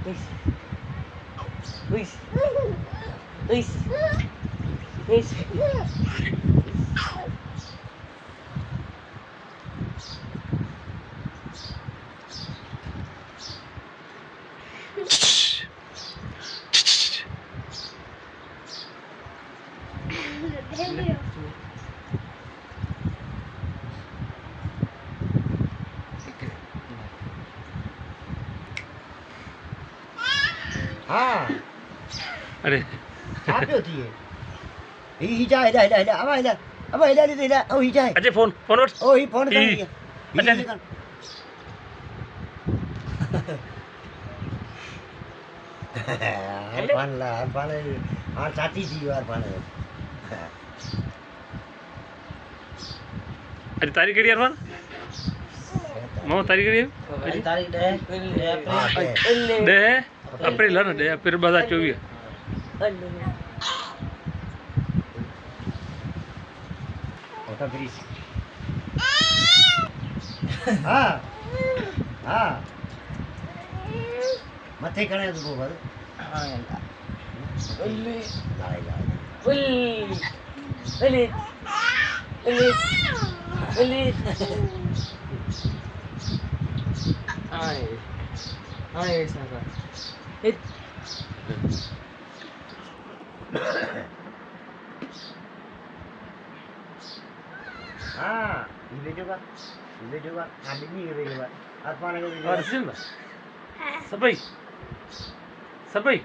Uis. Uis. Uis. हाँ अरे आप होती है ही जा हिला हिला हिला अब हिला दे हिला ओ ही जा अजय फोन फोन वर ओ ही फोन कर ही- दिया अच्छा। हरपान हाँ साथी थी हरपान अरे तारीख कड़ी अरमान मामा तारीख कड़ी तारीख डे अप्रैल है ना डे अप्रैल 2024 ओटा ब्रिज हाँ हाँ मथे कणे तो गोबर हाँ लाए लाए Uli. Uli. Uli. Ay. Ay, sana. Hit. हाँ ये juga ambil ni juga apa nak और juga सिल्वा सबै सबै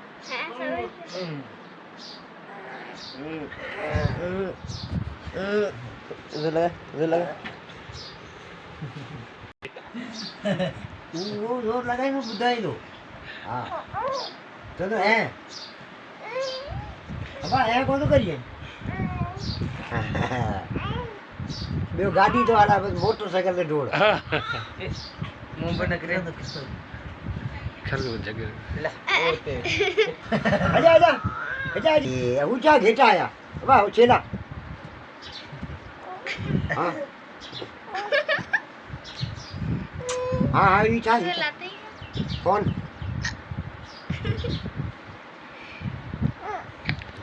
Udah lah. वो जोर लगाएंगे बुधाई दो हाँ चलो है अब है कौन तो करिए मेरे गाड़ी तो आला बस मोटरसाइकिल पे डोड़ Mau benar keren. खल जगह Lah. Oke. आजा आजा आजा ये ऊंचा घेटा आया वाह चेला हाँ हाँ हाँ ऊंचा कौन